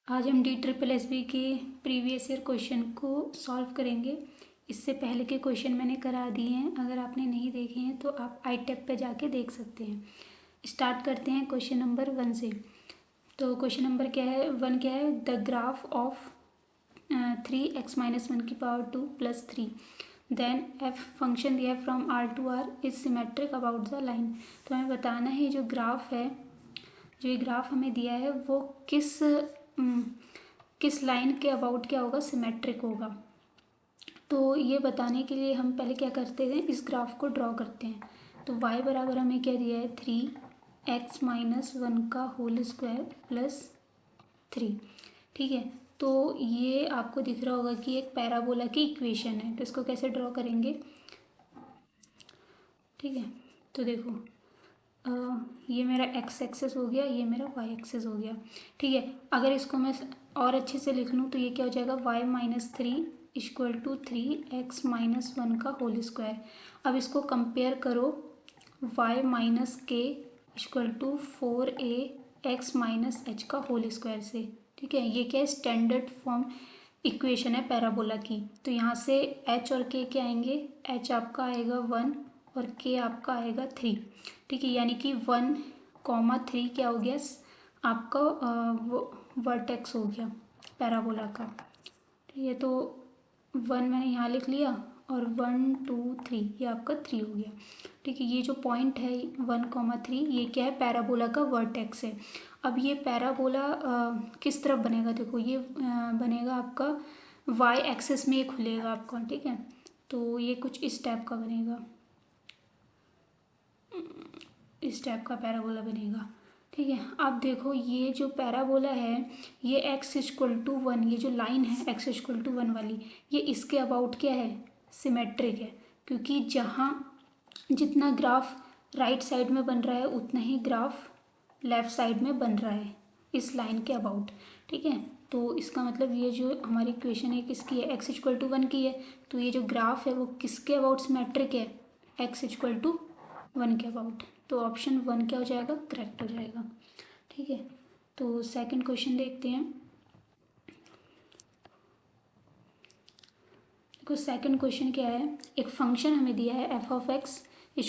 आज हम DSSB के प्रीवियस ईयर क्वेश्चन को सॉल्व करेंगे। इससे पहले के क्वेश्चन मैंने करा दिए हैं, अगर आपने नहीं देखे हैं तो आप iTab पे जाके देख सकते हैं। स्टार्ट करते हैं क्वेश्चन नंबर 1 से। तो क्वेश्चन नंबर क्या है, 1 क्या है, the graph of 3x-1 plus 3 then f function दिया है from R to R is symmetric about the line. तो हमें बताना है जो ग्राफ है, जो ये ग्राफ हमें दिया है वो किस लाइन के अबाउट क्या होगा, सिमेट्रिक होगा। तो ये बताने के लिए हम पहले क्या करते हैं, इस ग्राफ को ड्रॉ करते हैं। तो y बराबर हमें क्या दिया है, 3x-1 का होल स्क्वायर प्लस 3। ठीक है, तो ये आपको दिख रहा होगा कि एक पैराबोला की इक्वेशन है। तो इसको कैसे ड्रॉ करेंगे, ठीक है। तो देखो ये मेरा x एक्सेस हो गया, ये मेरा y एक्सेस हो गया। ठीक है, अगर इसको मैं और अच्छे से लिख लूँ तो ये क्या हो जाएगा, y-3 इक्वल टू 3x-1 का होल स्क्वायर। अब इसको कंपेयर करो, y माइनस के इक्वल टू 4ax-h का होल स्क्वायर से। ठीक है, ये क्या है, स्टैंडर्ड फॉर्म इक्वेशन है पैराबोला की। तो यहाँ से h और k क्या आएंगे, h आपका आएगा 1 और k आपका आएगा 3। ठीक है, यानी कि 1,3 क्या हो गया आपका वर्टेक्स हो गया पैराबोला का। ठीक है, तो 1 मैंने यहाँ लिख लिया और 1 2 3 ये आपका 3 हो गया। ठीक है, ये जो पॉइंट है 1,3 ये क्या है, पैराबोला का वर्टेक्स है। अब ये पैराबोला किस तरफ बनेगा, देखो ये बनेगा आपका y एक्सिस में, ये खुलेगा आपका। ठीक है, तो ये कुछ इस टाइप का बनेगा, इस टाइप का पैराबोला बनेगा। ठीक है, अब देखो ये जो पैराबोला है ये x=1, ये जो लाइन है x=1 वाली, ये इसके अबाउट क्या है, सिमेट्रिक है। क्योंकि जहाँ जितना ग्राफ राइट साइड में बन रहा है उतना ही ग्राफ लेफ़्ट साइड में बन रहा है इस लाइन के अबाउट। ठीक है, तो इसका मतलब ये जो हमारी इक्वेशन है किसकी है, x=1 की है। तो ये जो ग्राफ है वो किसके अबाउट सिमेट्रिक है, x=1 के अबाउट। तो ऑप्शन 1 क्या हो जाएगा, करेक्ट हो जाएगा। ठीक है, तो सेकंड क्वेश्चन देखते हैं। देखो सेकंड क्वेश्चन क्या है, एक फंक्शन हमें दिया है f(x) =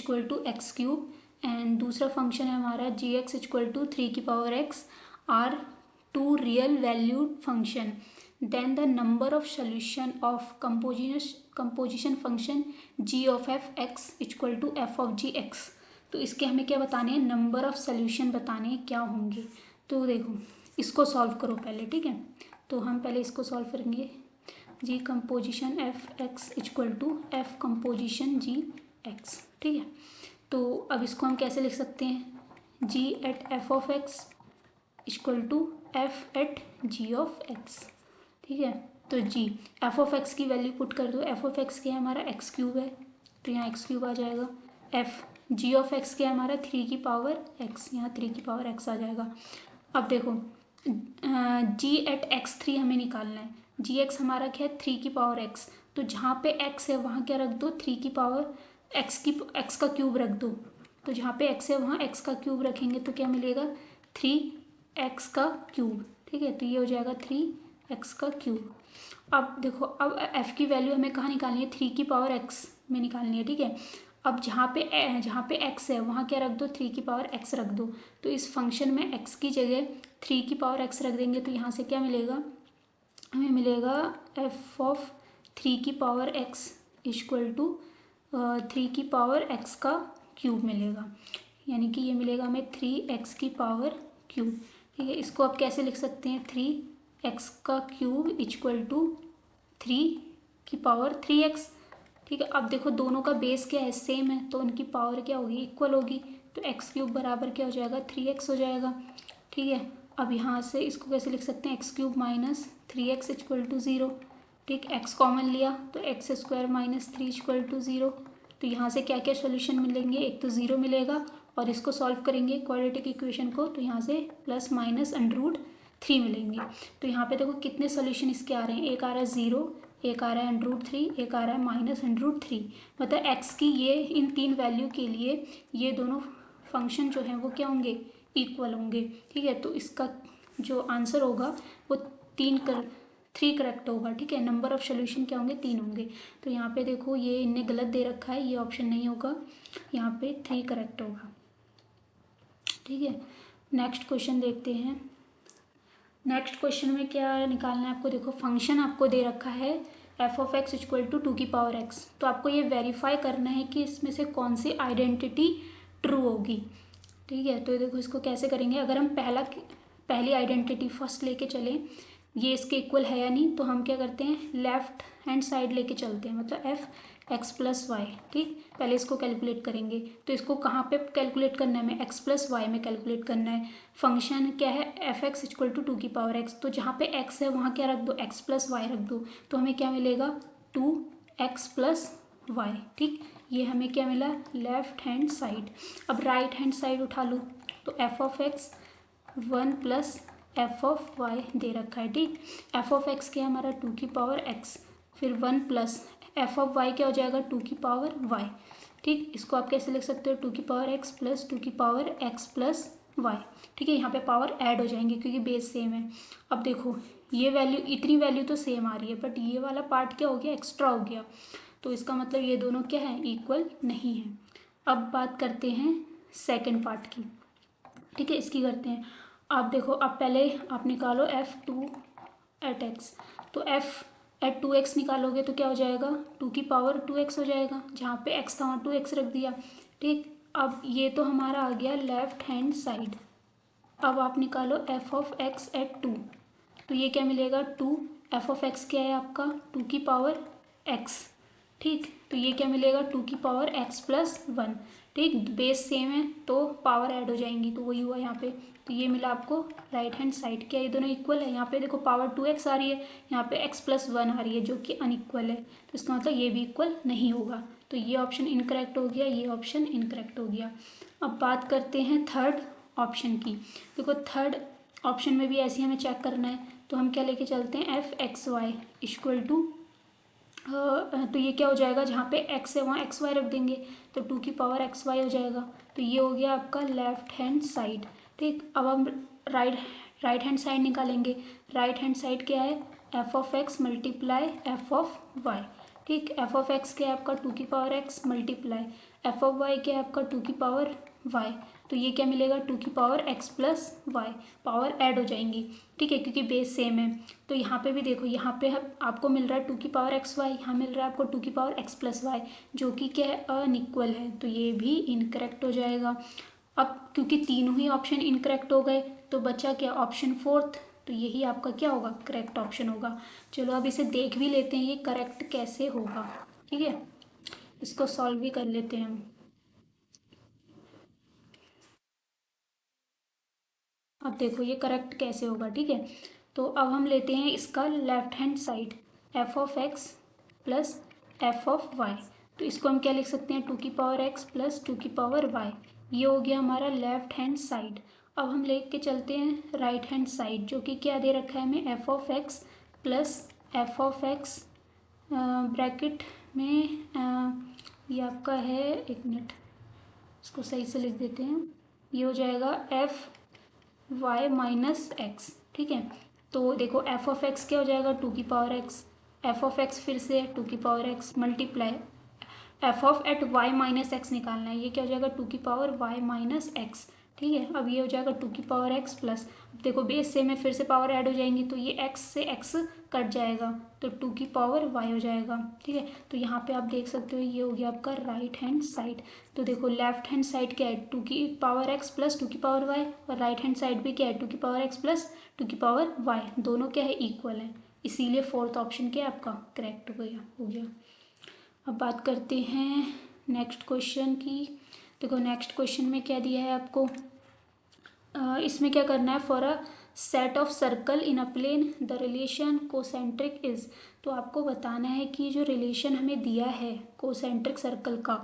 x³ एंड दूसरा फंक्शन है हमारा g(x) = 3x are two real valued function. Then the number of solution of composition function g(f(x) = f(g(x)। तो इसके हमें क्या बताने हैं, नंबर ऑफ सोल्यूशन बताने हैं क्या होंगे। तो देखो इसको सॉल्व करो पहले। ठीक है, तो हम पहले इसको सॉल्व करेंगे, जी composition f(x) = f composition g(x). ठीक है, तो अब इसको हम कैसे लिख सकते हैं, g(f(x) = f(g(x)। ठीक है, तो g f(x) की वैल्यू पुट कर दो, f(x) क्या है हमारा x³ है, तो यहाँ x³ आ जाएगा। f g(x) क्या है हमारा 3x, यहाँ 3x आ जाएगा। अब देखो g(x3) हमें निकालना है, gx हमारा क्या है 3x। तो जहाँ पे x है वहाँ क्या रख दो, 3x का क्यूब रख दो। तो जहाँ पे x है वहाँ x का क्यूब रखेंगे तो क्या मिलेगा, 3x का क्यूब। ठीक है, तो ये हो जाएगा 3x का क्यूब। अब देखो, अब f की वैल्यू हमें कहाँ निकालनी है, 3x में निकालनी है। ठीक है, अब जहाँ पे x है वहाँ क्या रख दो, 3x रख दो। तो इस फंक्शन में x की जगह 3x रख देंगे तो यहाँ से क्या मिलेगा, हमें मिलेगा f(3x) = 3x का क्यूब मिलेगा, यानी कि ये मिलेगा हमें 3x की पावर क्यूब। ठीक है, इसको आप कैसे लिख सकते हैं, 3x का क्यूब = 3x। ठीक है, अब देखो दोनों का बेस क्या है, सेम है, तो उनकी पावर क्या होगी, इक्वल होगी। तो x³ बराबर क्या हो जाएगा, 3x हो जाएगा। ठीक है, अब यहाँ से इसको कैसे लिख सकते हैं, x³ - 3x = 0। ठीक, x कॉमन लिया तो x² - 3 = 0। तो यहाँ से क्या क्या सोल्यूशन मिलेंगे, एक तो 0 मिलेगा, और इसको सॉल्व करेंगे क्वाड्रेटिक इक्वेशन को तो यहाँ से +-√3 मिलेंगे। तो यहाँ पे देखो कितने सोल्यूशन इसके आ रहे हैं, एक आ रहा है 0, एक आ रहा है √3, एक आ रहा है -√3। मतलब x की ये इन 3 वैल्यू के लिए ये दोनों फंक्शन जो हैं वो क्या होंगे, इक्वल होंगे। ठीक है, तो इसका जो आंसर होगा वो 3 करेक्ट होगा, ठीक है। नंबर ऑफ सोल्यूशन क्या होंगे, 3 होंगे। तो यहाँ पे देखो ये इनने गलत दे रखा है, ये ऑप्शन नहीं होगा, यहाँ पे 3 करेक्ट होगा, ठीक है। नेक्स्ट क्वेश्चन देखते हैं। नेक्स्ट क्वेश्चन में क्या निकालना है आपको, देखो फंक्शन आपको दे रखा है f(x) = 2^x। तो आपको ये वेरीफाई करना है कि इसमें से कौन सी आइडेंटिटी ट्रू होगी, ठीक है। तो देखो इसको कैसे करेंगे, अगर हम पहली आइडेंटिटी फर्स्ट लेके चलें, ये इसके इक्वल है या नहीं, तो हम क्या करते हैं लेफ्ट हैंड साइड लेके चलते हैं, मतलब f(x + y), ठीक। पहले इसको कैलकुलेट करेंगे, तो इसको कहाँ पे कैलकुलेट करना है, हमें x + y में कैलकुलेट करना है। फंक्शन क्या है f(x) = 2^x, तो जहाँ पे x है वहाँ क्या रख दो, x + y रख दो, तो हमें क्या मिलेगा 2x + y, ठीक। ये हमें क्या मिला लेफ्ट हैंड साइड। अब राइट हैंड साइड उठा लो, तो f(x) 1 + f(y) दे रखा है, ठीक। f(x) क्या है हमारा 2^x, फिर 1 + f(y) क्या हो जाएगा 2^y, ठीक। इसको आप कैसे लिख सकते हो 2^x + 2^x + y, ठीक है। यहाँ पे पावर ऐड हो जाएंगे क्योंकि बेस सेम है। अब देखो ये वैल्यू, इतनी वैल्यू तो सेम आ रही है, बट ये वाला पार्ट क्या हो गया एक्स्ट्रा हो गया, तो इसका मतलब ये दोनों क्या है इक्वल नहीं है। अब बात करते हैं सेकेंड पार्ट की, ठीक है। इसकी करते हैं। आप देखो, अब पहले आप निकालो f(2)(x), तो f(2x) निकालोगे तो क्या हो जाएगा 2^2x हो जाएगा, जहाँ पे x था वहाँ 2x रख दिया, ठीक। अब ये तो हमारा आ गया लेफ्ट हैंड साइड। अब आप निकालो f(x)(2), तो ये क्या मिलेगा 2, f(x) क्या है आपका 2^x, ठीक। तो ये क्या मिलेगा 2^x + 1, ठीक। बेस सेम है तो पावर ऐड हो जाएंगी, तो वही हुआ यहाँ पे। तो ये मिला आपको राइट हैंड साइड, क्या ये दोनों इक्वल है। यहाँ पे देखो पावर 2x आ रही है, यहाँ पे x + 1 आ रही है जो कि अनइक्वल है, तो इसका मतलब ये भी इक्वल नहीं होगा। तो ये ऑप्शन इनकरेक्ट हो गया, ये ऑप्शन इनकरेक्ट हो गया। अब बात करते हैं थर्ड ऑप्शन की। देखो थर्ड ऑप्शन में भी ऐसे ही हमें चेक करना है, तो हम क्या लेके चलते हैं f(x, y) = तो ये क्या हो जाएगा, जहाँ पे x है वहाँ xy रख देंगे, तो 2^xy हो जाएगा। तो ये हो गया आपका लेफ्ट हैंड साइड, ठीक। अब हम राइट हैंड साइड निकालेंगे। राइट हैंड साइड क्या है f(x) × f(y), ठीक। f(x) क्या है आपका 2^x × f(y) क्या है आपका 2^y, तो ये क्या मिलेगा 2^x + y, पावर ऐड हो जाएंगी, ठीक है, क्योंकि बेस सेम है। तो यहाँ पे भी देखो, यहाँ पे आपको मिल रहा है 2^xy, यहाँ मिल रहा है आपको 2^x + y, जो कि क्या है अनइक्वल है, तो ये भी इनकरेक्ट हो जाएगा। अब क्योंकि तीनों ही ऑप्शन इनकरेक्ट हो गए, तो बचा क्या ऑप्शन फोर्थ, तो यही आपका क्या होगा करेक्ट ऑप्शन होगा। चलो अब इसे देख भी लेते हैं ये करेक्ट कैसे होगा, ठीक है। इसको सॉल्व भी कर लेते हैं हम। अब देखो ये करेक्ट कैसे होगा, ठीक है। तो अब हम लेते हैं इसका left hand side f(x) + f(y), तो इसको हम क्या लिख सकते हैं 2^x + 2^y, ये हो गया हमारा लेफ्ट हैंड साइड। अब हम लेके चलते हैं राइट हैंड साइड, जो कि क्या दे रखा है हमें f(x + f(x) ब्रैकेट में ये आपका है, एक मिनट इसको सही से लिख देते हैं, ये हो जाएगा f(y - x), ठीक है। तो देखो f(x) क्या हो जाएगा 2^x, f(x) फिर से 2^x मल्टीप्लाई f(y - x) निकालना है, ये क्या हो जाएगा 2^y - x, ठीक है। अब ये हो जाएगा 2^x प्लस, देखो बेस सेम है, फिर से पावर ऐड हो जाएंगी, तो ये x से x कट जाएगा, तो 2^y हो जाएगा, ठीक है। तो यहाँ पे आप देख सकते हो ये हो गया आपका राइट हैंड साइड। तो देखो लेफ्ट हैंड साइड क्या है 2^x + 2^y, और राइट हैंड साइड भी क्या है 2^x + 2^y, दोनों क्या है इक्वल है, इसीलिए फोर्थ ऑप्शन क्या है आपका करेक्ट हो गया। अब बात करते हैं नेक्स्ट क्वेश्चन की। देखो नेक्स्ट क्वेश्चन में क्या दिया है आपको, इसमें क्या करना है for a set of circle in a plane the relation concentric is, तो आपको बताना है कि जो रिलेशन हमें दिया है कोसेंट्रिक सर्कल का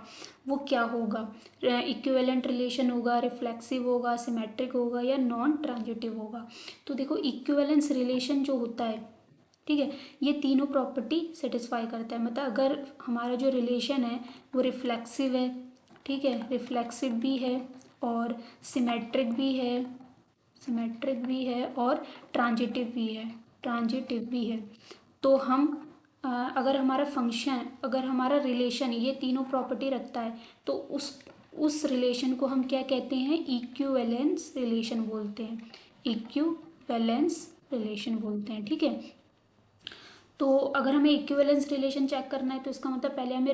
वो क्या होगा, इक्विवेलेंट रिलेशन होगा, रिफ्लेक्सिव होगा, सिमेट्रिक होगा, या नॉन ट्रांजिटिव होगा। तो देखो इक्विवेलेंस रिलेशन जो होता है, ठीक है, ये तीनों प्रॉपर्टी सेटिस्फाई करता है, मतलब अगर हमारा जो रिलेशन है वो रिफ्लेक्सिव है, ठीक है, रिफ्लेक्सिव भी है और सिमेट्रिक भी है सिमेट्रिक भी है और ट्रांजिटिव भी है, ट्रांजिटिव भी है। तो हम अगर हमारा फंक्शन, अगर हमारा रिलेशन ये तीनों प्रॉपर्टी रखता है तो उस रिलेशन को हम क्या कहते हैं, इक्विवेलेंस रिलेशन बोलते हैं, इक्विवेलेंस रिलेशन बोलते हैं। ठीक है, तो अगर हमें इक्विवेलेंस रिलेशन चेक करना है तो इसका मतलब पहले हमें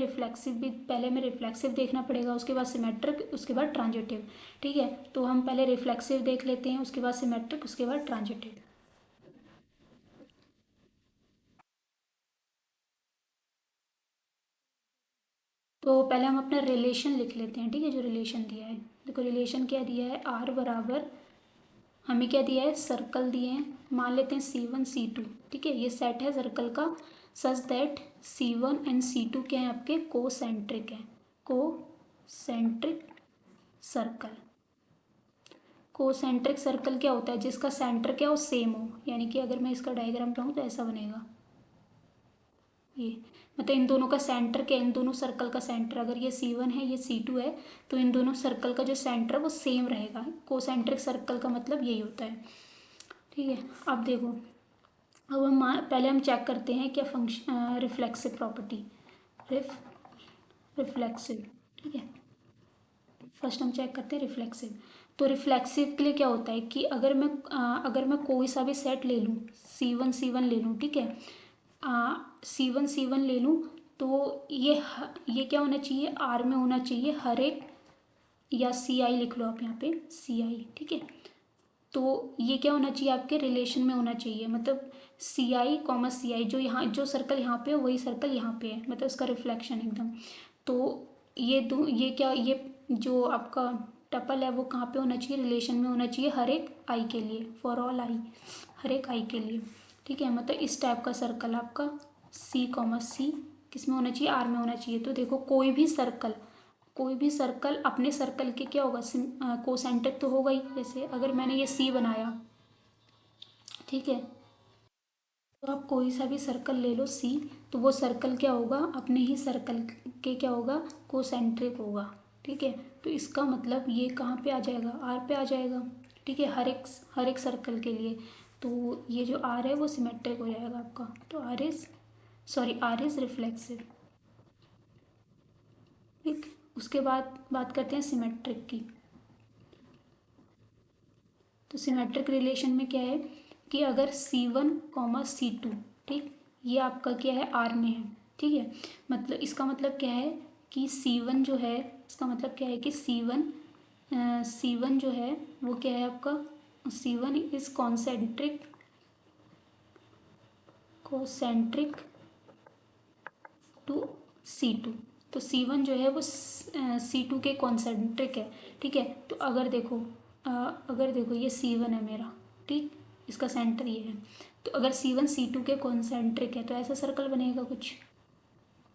रिफ्लेक्सिव देखना पड़ेगा, उसके बाद सिमेट्रिक, उसके बाद ट्रांजिटिव। ठीक है, तो हम पहले रिफ्लेक्सिव देख लेते हैं, उसके बाद सिमेट्रिक, उसके बाद ट्रांजिटिव। तो पहले हम अपना रिलेशन लिख लेते हैं। ठीक है, जो रिलेशन दिया है, देखो रिलेशन क्या दिया है, आर बराबर, हमें क्या दिया है, सर्कल दिए हैं, मान लेते हैं C1 C2। ठीक है, ये सेट है सर्कल का, such that C1 and C2 क्या है आपके, कोसेंट्रिक है, कोसेंट्रिक सर्कल। कोसेंट्रिक सर्कल क्या होता है, जिसका सेंटर क्या हो, सेम हो, यानी कि अगर मैं इसका डायग्राम बनाऊँ तो ऐसा बनेगा, ये मतलब इन दोनों का सेंटर क्या, इन दोनों सर्कल का सेंटर, अगर ये C1 है ये C2 है, तो इन दोनों सर्कल का जो सेंटर है वो सेम रहेगा। कोसेंट्रिक सर्कल का मतलब यही होता है। ठीक है, अब देखो, अब हम पहले हम चेक करते हैं क्या फंक्शन, रिफ्लेक्सिव प्रॉपर्टी, रिफ्लेक्सिव। ठीक है, फर्स्ट हम चेक करते हैं रिफ्लेक्सिव। तो रिफ्लेक्सिव के लिए क्या होता है कि अगर मैं कोई सा भी सेट ले लूँ, C1 ले लूँ, ठीक है, C1 ले लूँ, तो ये क्या होना चाहिए, R में होना चाहिए हर एक, या CI लिख लो आप यहाँ पे, CI। ठीक है, तो ये क्या होना चाहिए, आपके रिलेशन में होना चाहिए, मतलब CI, जो यहाँ, जो सर्कल यहाँ पे है वही सर्कल यहाँ पे है, मतलब इसका रिफ्लेक्शन एकदम। तो ये क्या, ये जो आपका टपल है वो कहाँ पे होना चाहिए, रिलेशन में होना चाहिए हर एक आई के लिए, फॉर ऑल आई, हर एक आई के लिए। ठीक है, मतलब इस टाइप का सर्कल आपका C, किस में होना चाहिए, आर में होना चाहिए। तो देखो कोई भी सर्कल अपने सर्कल के क्या होगा, कोसेंट्रिक तो होगा ही। जैसे अगर मैंने ये C बनाया, ठीक है, तो आप कोई सा भी सर्कल ले लो C, तो वो सर्कल क्या होगा, अपने ही सर्कल के क्या होगा, कोसेंट्रिक होगा। ठीक है, तो इसका मतलब ये कहाँ पे आ जाएगा, R पे आ जाएगा। ठीक है, हर एक सर्कल के लिए, तो ये जो R है वो सिमेट्रिक हो जाएगा आपका। तो R इज रिफ्लेक्सिव। ठीक, उसके बाद बात करते हैं सिमेट्रिक की। तो सिमेट्रिक रिलेशन में क्या है कि अगर C1, C2, ठीक, ये आपका क्या है, R में है। ठीक है, मतलब इसका मतलब क्या है कि C1 जो है, इसका मतलब क्या है कि C1 जो है वो क्या है आपका, C1 is concentric to C2। तो C1 जो है वो C2 के कॉन्सेंट्रिक है। ठीक है, तो अगर देखो ये C1 है मेरा, ठीक, इसका सेंटर ये है, तो अगर C1 C2 के कॉन्सेंट्रिक है तो ऐसा सर्कल बनेगा कुछ।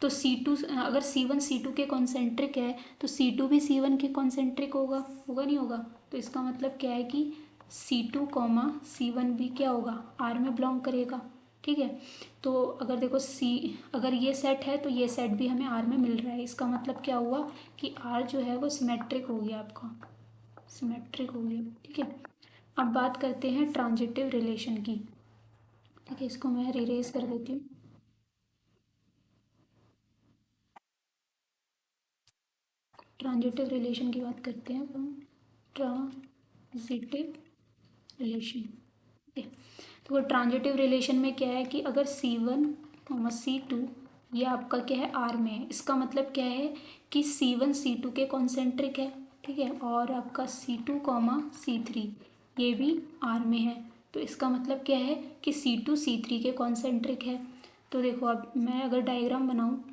तो अगर C1 C2 के कॉन्सेंट्रिक है तो C2 भी C1 के कॉन्सेंट्रिक होगा, नहीं होगा। तो इसका मतलब क्या है कि C2, C1 भी क्या होगा, R में बिलोंग करेगा। ठीक है, तो अगर देखो अगर ये सेट है तो ये सेट भी हमें R में मिल रहा है, इसका मतलब क्या हुआ कि R जो है वो सिमेट्रिक हो गया आपका, सिमेट्रिक हो गया। ठीक है, अब बात करते हैं ट्रांजिटिव रिलेशन की। ठीक है, इसको मैं रिरेज कर देती हूँ। ट्रांजिटिव रिलेशन की बात करते हैं अब हम, ट्रांजिटिव रिलेशन। ठीक है, तो वो ट्रांजिटिव रिलेशन में क्या है कि अगर C1, C2 ये आपका क्या है, R में है, इसका मतलब क्या है कि C1 C2 के कॉन्सेंट्रिक है। ठीक है, और आपका C2, C3 ये भी R में है, तो इसका मतलब क्या है कि C2, C3 के कॉन्सेंट्रिक है। तो देखो अब मैं अगर डायग्राम बनाऊँ,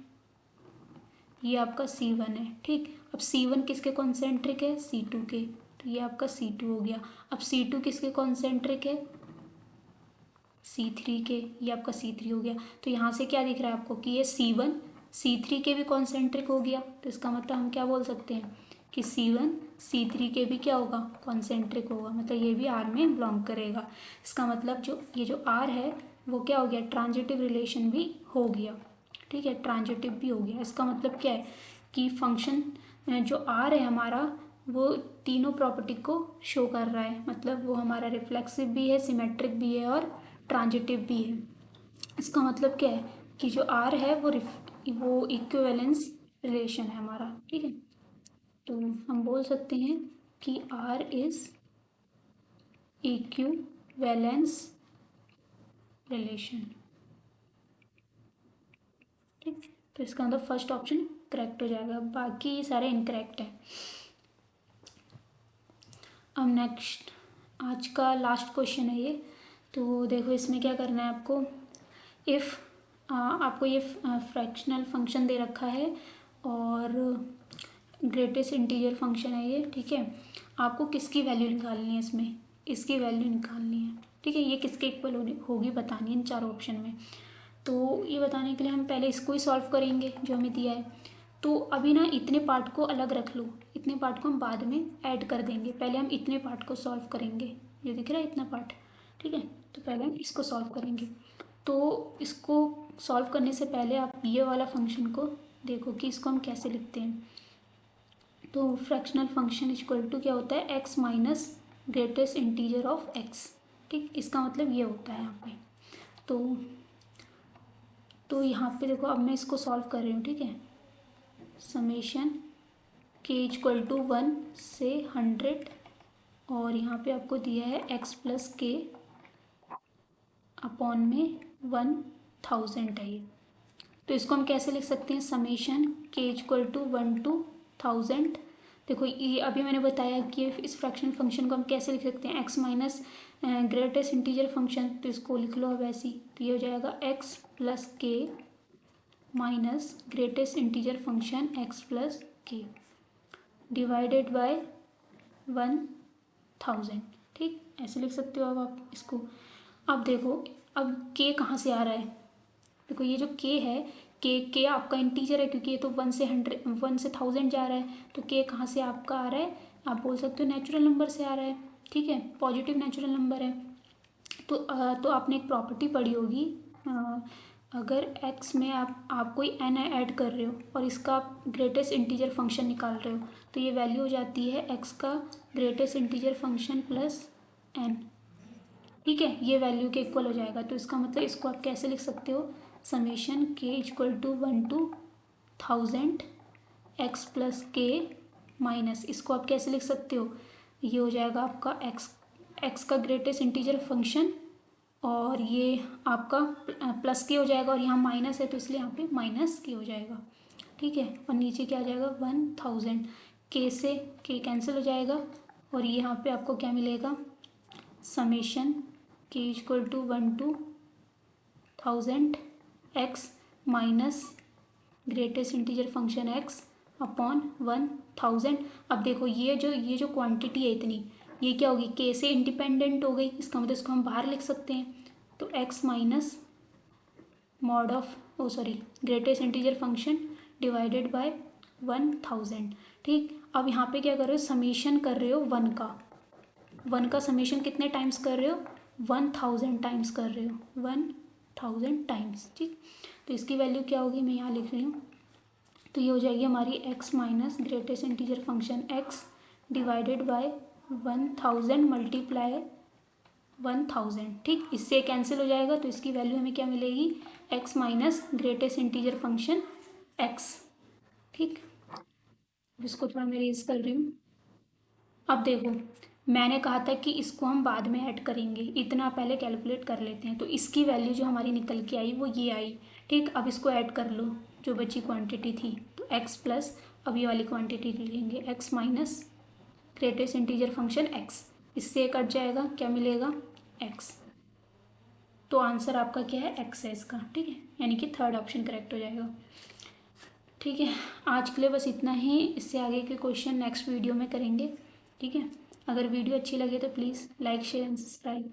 ये आपका C1 है, ठीक, अब C1 किसके कॉन्सेंट्रिक है, C2 के, तो ये आपका C2 हो गया। अब C2 किसके कॉन्सेंट्रिक है, C3 के, ये आपका C3 हो गया। तो यहाँ से क्या दिख रहा है आपको कि ये C1 C3 के भी कॉन्सेंट्रिक हो गया, तो इसका मतलब हम क्या बोल सकते हैं कि C1 C3 के भी क्या होगा, कॉन्सेंट्रिक होगा, मतलब ये भी R में बिलोंग करेगा। इसका मतलब जो ये जो R है वो क्या हो गया, ट्रांजिटिव रिलेशन भी हो गया। ठीक है, ट्रांजिटिव भी हो गया। इसका मतलब क्या है कि फंक्शन जो R है हमारा वो तीनों प्रॉपर्टी को शो कर रहा है, मतलब वो हमारा रिफ्लेक्सिव भी है, सिमेट्रिक भी है और ट्रांजिटिव भी है। इसका मतलब क्या है कि जो आर है वो इक्विवेलेंस रिलेशन है हमारा, ठीक है। तो हम बोल सकते हैं कि आर इज इक्विवेलेंस रिलेशन, ठीक। तो इसका मतलब फर्स्ट ऑप्शन करेक्ट हो जाएगा, बाकी सारे इनकरेक्ट है। अब नेक्स्ट आज का लास्ट क्वेश्चन है ये। तो देखो इसमें क्या करना है आपको, इफ़ आपको ये फ्रैक्शनल फंक्शन दे रखा है और ग्रेटेस्ट इंटीजर फंक्शन है ये, ठीक है। आपको किसकी वैल्यू निकालनी है, इसमें इसकी वैल्यू निकालनी है, ठीक है। ये किसके इक्वल होगी बतानी है इन चारों ऑप्शन में। तो ये बताने के लिए हम पहले इसको ही सॉल्व करेंगे जो हमें दिया है। तो अभी ना इतने पार्ट को अलग रख लो, इतने पार्ट को हम बाद में ऐड कर देंगे, पहले हम इतने पार्ट को सॉल्व करेंगे। ये दिख रहा है इतना पार्ट, ठीक है। तो पहले हम इसको सॉल्व करेंगे। तो इसको सॉल्व करने से पहले आप ये वाला फंक्शन को देखो कि इसको हम कैसे लिखते हैं। तो फ्रैक्शनल फंक्शन इक्वल टू क्या होता है, x minus greatest integer of x, ठीक। इसका मतलब ये होता है यहाँ पे। तो यहाँ पे देखो अब मैं इसको सॉल्व कर रही हूँ, ठीक है। समेशन के इक्वल टू 1 से 100 और यहाँ पे आपको दिया है एक्स प्लस के अपॉन में 1000 है ये। तो इसको हम कैसे लिख सकते हैं, summation k equal to 1 to 1000। देखो ये अभी मैंने बताया कि इस फ्रैक्शन फंक्शन को हम कैसे लिख सकते हैं, x minus greatest integer function, तो इसको लिख लो अब ऐसे ही। तो ये हो जाएगा x plus k minus greatest integer function x plus के डिवाइडेड बाय 1000, ठीक। ऐसे लिख सकते हो अब आप इसको। अब देखो अब के कहाँ से आ रहा है, देखो ये जो के है, के आपका इंटीजर है क्योंकि ये तो 1 से 1000 जा रहा है। तो के कहाँ से आपका आ रहा है, आप बोल सकते हो नेचुरल नंबर से आ रहा है, ठीक है, पॉजिटिव नेचुरल नंबर है। तो आपने एक प्रॉपर्टी पढ़ी होगी, अगर x में आप कोई n ऐड कर रहे हो और इसका ग्रेटेस्ट इंटीजर फंक्शन निकाल रहे हो, तो ये वैल्यू हो जाती है x का greatest integer function plus n, ठीक है। ये वैल्यू के इक्वल हो जाएगा। तो इसका मतलब इसको आप कैसे लिख सकते हो, summation k equal to 1 to 1000 x plus k minus, इसको आप कैसे लिख सकते हो, ये हो जाएगा आपका एक्स का ग्रेटेस्ट इंटीजर फंक्शन और ये आपका प्लस के हो जाएगा और यहाँ माइनस है तो इसलिए यहाँ पे माइनस के हो जाएगा, ठीक है। और नीचे क्या आ जाएगा 1000, के से के कैंसिल हो जाएगा और ये यहाँ पे आपको क्या मिलेगा, summation k equal to 1 to 1000 x minus greatest integer function x upon 1000। अब देखो ये जो क्वांटिटी है इतनी, ये क्या होगी, के से इंडिपेंडेंट हो गई, इसका मतलब इसको हम बाहर लिख सकते हैं। तो x minus mod of greatest integer function divided by 1000, ठीक। अब यहाँ पे क्या कर रहे हो, समेशन कर रहे हो 1 का समेशन कितने टाइम्स कर रहे हो, 1000 टाइम्स कर रहे हो, 1000 टाइम्स, ठीक। तो इसकी वैल्यू क्या होगी, मैं यहाँ लिख रही हूँ। तो ये हो जाएगी हमारी x minus greatest integer function x divided by 1000 multiply 1000, ठीक। इससे कैंसिल हो जाएगा तो इसकी वैल्यू हमें क्या मिलेगी, x minus greatest integer function x, ठीक। इसको थोड़ा मैं रेज कर रही हूँ। अब देखो मैंने कहा था कि इसको हम बाद में ऐड करेंगे, इतना पहले कैलकुलेट कर लेते हैं। तो इसकी वैल्यू जो हमारी निकल के आई वो ये आई, ठीक। अब इसको ऐड कर लो जो बची क्वांटिटी थी, तो x प्लस अब ये वाली क्वांटिटी लेंगे x minus greatest integer function x, इससे कट जाएगा, क्या मिलेगा x। तो आंसर आपका क्या है, x है इसका, ठीक है, यानी कि थर्ड ऑप्शन करेक्ट हो जाएगा, ठीक है। आज के लिए बस इतना ही, इससे आगे के क्वेश्चन नेक्स्ट वीडियो में करेंगे, ठीक है। अगर वीडियो अच्छी लगे तो please like share and subscribe.